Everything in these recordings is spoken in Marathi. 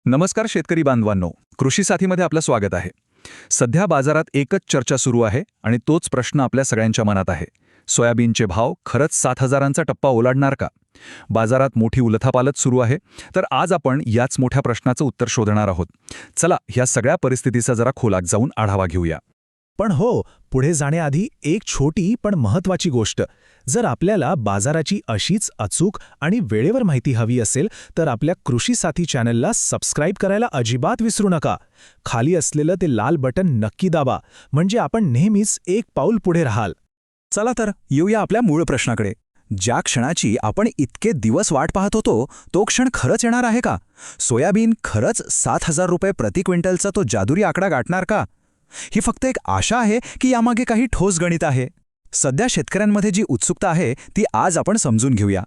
नमस्कार शेतकरी बांधवांनो, कृषी साथीमध्ये आपलं स्वागत आहे. सध्या बाजारात एकच चर्चा सुरू आहे आणि तोच प्रश्न आपल्या सगळ्यांच्या मनात आहे. सोयाबीनचे भाव खरंच 7,000चा टप्पा ओलांडणार का? बाजारात मोठी उलथापालथ सुरू आहे. तर आज आपण याच मोठ्या प्रश्नाचं उत्तर शोधणार आहोत. चला ह्या सगळ्या परिस्थितीचा जरा खोलात जाऊन आढावा घेऊया. पण हो, पुढे जाण्याआधी एक छोटी पण महत्त्वाची गोष्ट. जर आपल्याला बाजाराची अशीच अचूक आणि वेळेवर माहिती हवी असेल तर आपल्या कृषी साथी चॅनलला सबस्क्राईब करायला अजिबात विसरू नका. खाली असलेलं ते लाल बटन नक्की दाबा, म्हणजे आपण नेहमीच एक पाऊल पुढे राहाल. चला तर येऊया आपल्या मूळ प्रश्नाकडे. ज्या क्षणाची आपण इतके दिवस वाट पाहत होतो तो क्षण खरंच येणार आहे का? सोयाबीन खरंच 7,000 रुपये प्रति क्विंटलचा तो जादुरी आकडा गाठणार का? ही फक्त एक आशा आहे की यामागे काही ठोस गणित आहे? सध्या शेतकऱ्यांमध्ये जी उत्सुकता आहे ती आज आपण समजून घेऊया.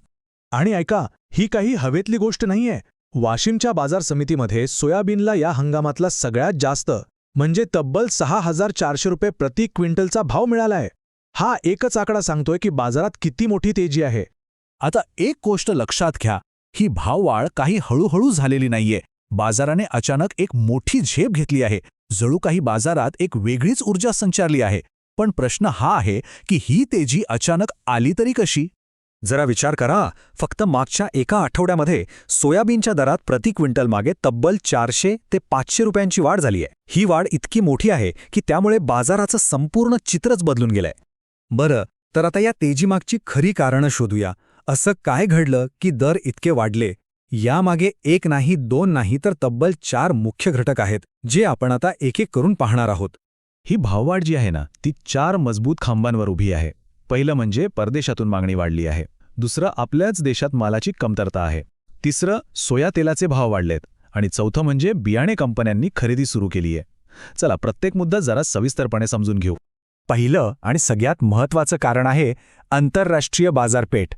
आणि ऐका, ही काही हवेतली गोष्ट नाहीये. वाशिमच्या बाजार समितीमध्ये सोयाबीनला या हंगामातला सगळ्यात जास्त म्हणजे तब्बल 6,400 रुपये प्रति क्विंटलचा भाव मिळालाय. हा एकच आकडा सांगतोय की बाजारात किती मोठी तेजी आहे. आता एक गोष्ट लक्षात घ्या, ही भाववाढ काही हळूहळू झालेली नाहीये. बाजाराने अचानक एक मोठी झेप घेतली आहे. जणू काही बाजारात एक वेगळीच ऊर्जा संचारली आहे. पण प्रश्न हा आहे की ही तेजी अचानक आली तरी कशी? जरा विचार करा, फक्त मागच्या एका आठवड्यामध्ये सोयाबीनच्या दरात प्रति क्विंटल मागे तब्बल 400 ते 500 रुपयांची वाढ झालीय. ही वाढ इतकी मोठी आहे की त्यामुळे बाजाराचं संपूर्ण चित्रच बदलून गेलंय. बरं, तर आता या तेजीमागची खरी कारणं शोधूया. असं काय घडलं की दर इतके वाढले? यामागे एक नाही, दोन नाही, तर तब्बल 4 मुख्य घटक आहेत, जे आपण आता एक एक करून पाहणार आहोत. ही भाववाढ जी आहे ना, ती 4 मजबूत खांबांवर उभी आहे. पहिलं म्हणजे परदेशातून मागणी वाढली आहे. दुसरं, आपल्याच देशात मालाची कमतरता आहे. तिसरं, सोया तेलाचे भाव वाढलेत. आणि चौथं म्हणजे बियाणे कंपन्यांनी खरेदी सुरू केली आहे. चला प्रत्येक मुद्दा जरा सविस्तरपणे समजून घेऊ. पहिलं आणि सगळ्यात महत्त्वाचं कारण आहे आंतरराष्ट्रीय बाजारपेठ.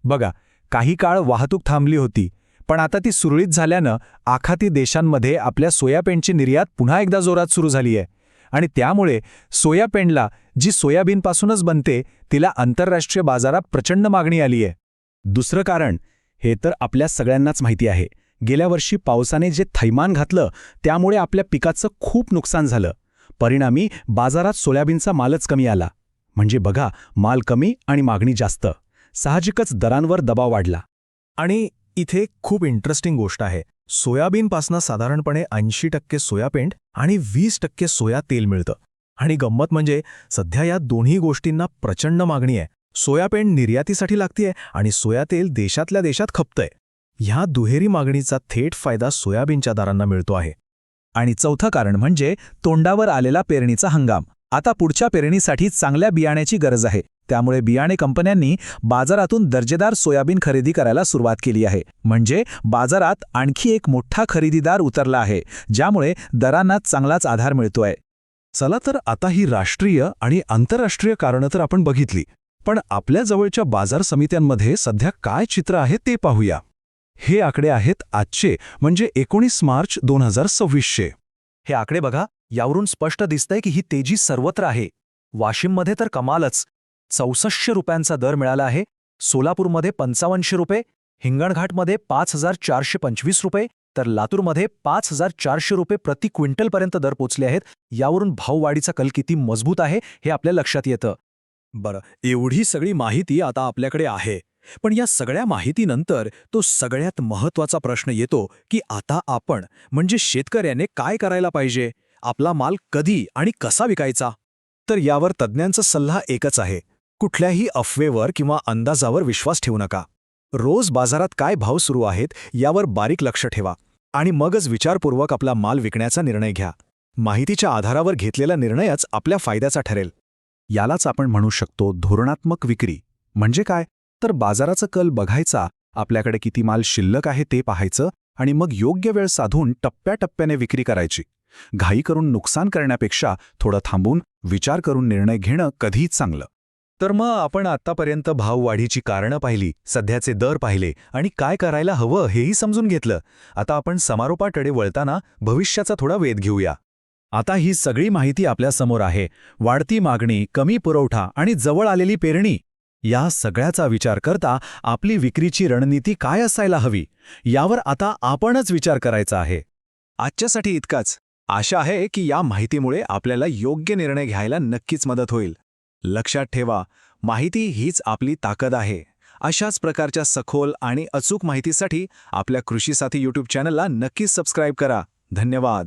बघा, काही काळ वाहतूक थांबली होती, पण आता ती सुरळीत झाल्यानं आखाती देशांमध्ये आपल्या सोयाबीनची निर्यात पुन्हा एकदा जोरात सुरू झाली आहे. आणि त्यामुळे सोयाबीनला, जी सोयाबीनपासूनच बनते, तिला आंतरराष्ट्रीय बाजारात प्रचंड मागणी आली आहे. दुसरं कारण, हे तर आपल्या सगळ्यांनाच माहिती आहे, गेल्या वर्षी पावसाने जे थैमान घातलं त्यामुळे आपल्या पिकाचं खूप नुकसान झालं. परिणामी बाजारात सोयाबीनचा मालच कमी आला. म्हणजे बघा, माल कमी आणि मागणी जास्त. साहजिकच दरांवर दबाव वाढला. आणि इथे खूप इंटरेस्टिंग गोष्ट आहे. सोयाबीनपासनं साधारणपणे 80% सोयापेंड आणि 20% सोया तेल मिळतं. आणि गंमत म्हणजे सध्या या दोन्ही गोष्टींना प्रचंड मागणी आहे. सोयापेंड निर्यातीसाठी लागतेय आणि सोया तेल देशातल्या देशात खपतंय. ह्या दुहेरी मागणीचा थेट फायदा सोयाबीनच्या दरांना मिळतो आहे. आणि चौथं कारण म्हणजे तोंडावर आलेला पेरणीचा हंगाम. आता पुढच्या पेरणीसाठी चांगल्या बियाण्याची गरज आहे. त्यामुळे बियाणे कंपन्यांनी बाजारातून दर्जेदार सोयाबीन खरेदी करायला सुरुवात केली आहे. म्हणजे बाजारात आणखी एक मोठा खरेदीदार उतरला आहे, ज्यामुळे दरांना चांगलाच आधार मिळतोय. चला तर आता ही राष्ट्रीय आणि आंतरराष्ट्रीय कारणं तर आपण बघितली, पण आपल्या जवळच्या बाजार समित्यांमध्ये सध्या काय चित्र आहे ते पाहूया. हे आकडे आहेत आजचे, म्हणजे 19 मार्च 2026चे. हे आकडे बघा, यावरून स्पष्ट दिसतंय की ही तेजी सर्वत्र आहे. वाशिममध्ये तर कमालच, 6400 रुपयांचा दर मिळाला आहे. सोलापूरमध्ये 5500 रुपये, हिंगणघाटमध्ये 5,425 रुपये, तर लातूरमध्ये 5,400 रुपये प्रति क्विंटलपर्यंत दर पोचले आहेत. यावरून भाववाढीचा कल किती मजबूत आहे हे आपल्या लक्षात येतं. बरं, एवढी सगळी माहिती आता आपल्याकडे आहे, पण या सगळ्या माहितीनंतर तो सगळ्यात महत्त्वाचा प्रश्न येतो की आता आपण म्हणजे शेतकऱ्याने काय करायला पाहिजे? आपला माल कधी आणि कसा विकायचा? तर यावर तज्ज्ञांचा सल्ला एकच आहे. कुठल्याही अफवेवर किंवा अंदाजावर विश्वास ठेवू नका. रोज बाजारात काय भाव सुरू आहेत यावर बारीक लक्ष ठेवा आणि मगच विचारपूर्वक आपला माल विकण्याचा निर्णय घ्या. माहितीच्या आधारावर घेतलेला निर्णयच आपल्या फायद्याचा ठरेल. यालाच आपण म्हणू शकतो धोरणात्मक विक्री. म्हणजे काय? तर बाजाराचा कल बघायचा, आपल्याकडे किती माल शिल्लक आहे ते पाहायचं आणि मग योग्य वेळ साधून टप्प्याटप्प्याने विक्री करायची. घाई करून नुकसान करण्यापेक्षा थोडं थांबून विचार करून निर्णय घेणं कधीच चांगलं. तर मग आपण आत्तापर्यंत भाववाढीची कारणं पाहिली, सध्याचे दर पाहिले आणि काय करायला हवं हेही समजून घेतलं. आता आपण समारोपाकडे वळताना भविष्याचा थोडा वेध घेऊया. आता ही सगळी माहिती आपल्यासमोर आहे. वाढती मागणी, कमी पुरवठा आणि जवळ आलेली पेरणी, या सगळ्याचा विचार करता आपली विक्रीची रणनीती काय असायला हवी, यावर आता आपणच विचार करायचा आहे. आजच्यासाठी इतकाच. आशा आहे की या माहितीमुळे आपल्याला योग्य निर्णय घ्यायला नक्कीच मदत होईल. लक्षात ठेवा, माहिती हीच आपली ताकद आहे. अशाच प्रकारच्या सखोल आणि अचूक माहितीसाठी आपल्या कृषी साथी YouTube चॅनलला नक्कीच सबस्क्राईब करा. धन्यवाद.